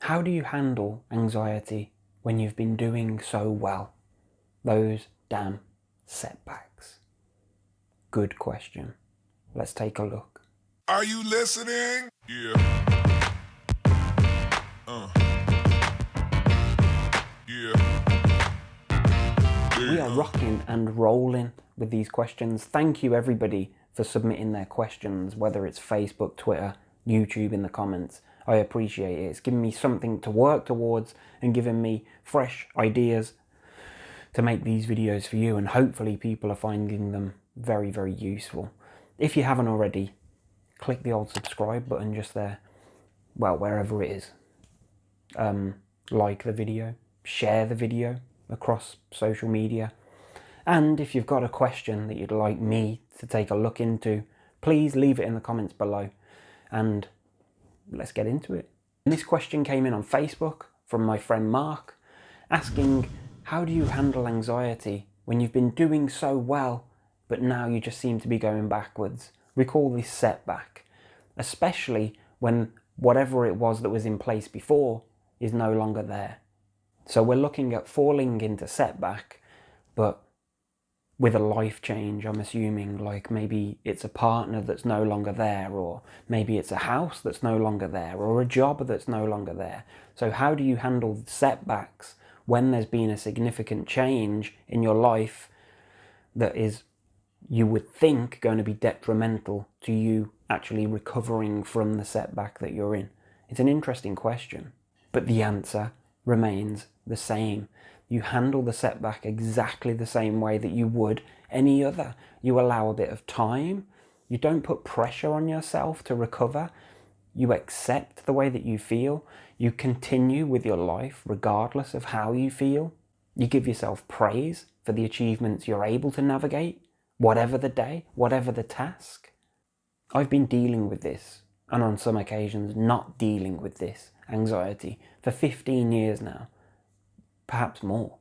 How do you handle anxiety when you've been doing so well? Those damn setbacks. Good question. Let's take a look. Are you listening? Yeah. Yeah. We are rocking and rolling with these questions. Thank you everybody for submitting their questions, whether it's Facebook, Twitter, YouTube in the comments. I appreciate it. It's giving me something to work towards and giving me fresh ideas to make these videos for you, and hopefully people are finding them very, very useful. If you haven't already, click the old subscribe button just there, well, wherever it is. Like the video, share the video across social media, and if you've got a question that you'd like me to take a look into, please leave it in the comments below and let's get into it. And this question came in on Facebook from my friend Mark, asking, how do you handle anxiety when you've been doing so well but now you just seem to be going backwards? We call this setback, especially when whatever it was that was in place before is no longer there. So we're looking at falling into setback, but with a life change, I'm assuming, like maybe it's a partner that's no longer there, or maybe it's a house that's no longer there, or a job that's no longer there. So how do you handle setbacks when there's been a significant change in your life that is, you would think, going to be detrimental to you actually recovering from the setback that you're in? It's an interesting question, but the answer remains the same. You handle the setback exactly the same way that you would any other. You allow a bit of time. You don't put pressure on yourself to recover. You accept the way that you feel. You continue with your life regardless of how you feel. You give yourself praise for the achievements you're able to navigate, whatever the day, whatever the task. I've been dealing with this, and on some occasions not dealing with this anxiety for 15 years now, perhaps more.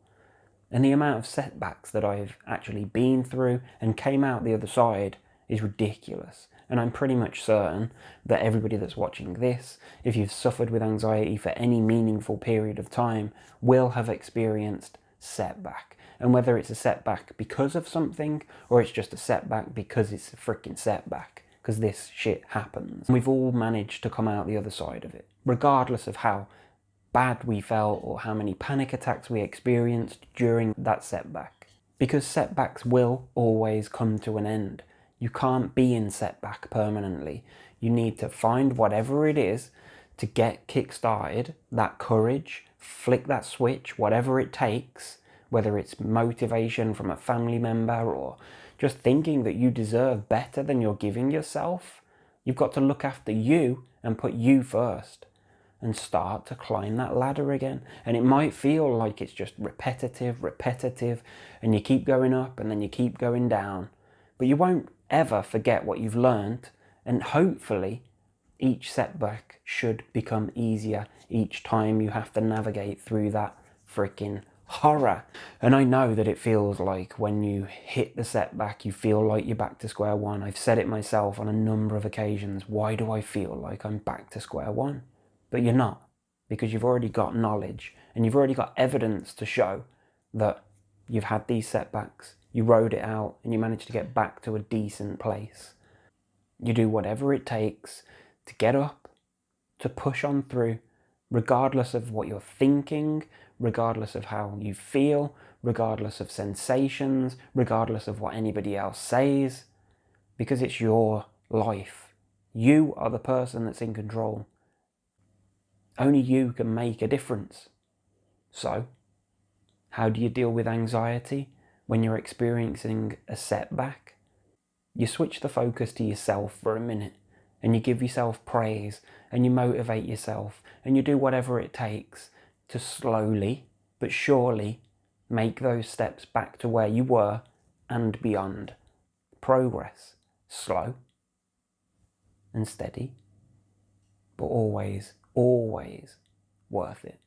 And the amount of setbacks that I've actually been through and came out the other side is ridiculous. And I'm pretty much certain that everybody that's watching this, if you've suffered with anxiety for any meaningful period of time, will have experienced setback. And whether it's a setback because of something, or it's just a setback because it's a freaking setback, because this shit happens. We've all managed to come out the other side of it, regardless of how bad we felt or how many panic attacks we experienced during that setback. Because setbacks will always come to an end. You can't be in setback permanently. You need to find whatever it is to get kick-started, that courage, flick that switch, whatever it takes, whether it's motivation from a family member or just thinking that you deserve better than you're giving yourself. You've got to look after you and put you first and start to climb that ladder again. And it might feel like it's just repetitive, and you keep going up and then you keep going down. But you won't ever forget what you've learned, and hopefully each setback should become easier each time you have to navigate through that freaking horror. And I know that it feels like when you hit the setback, you feel like you're back to square one. I've said it myself on a number of occasions. Why do I feel like I'm back to square one? But you're not, because you've already got knowledge and you've already got evidence to show that you've had these setbacks, you rode it out and you managed to get back to a decent place. You do whatever it takes to get up, to push on through, regardless of what you're thinking, regardless of how you feel, regardless of sensations, regardless of what anybody else says, because it's your life. You are the person that's in control. Only you can make a difference. So, how do you deal with anxiety when you're experiencing a setback? You switch the focus to yourself for a minute, and you give yourself praise, and you motivate yourself, and you do whatever it takes to slowly but surely make those steps back to where you were and beyond. Progress, slow and steady, but always worth it.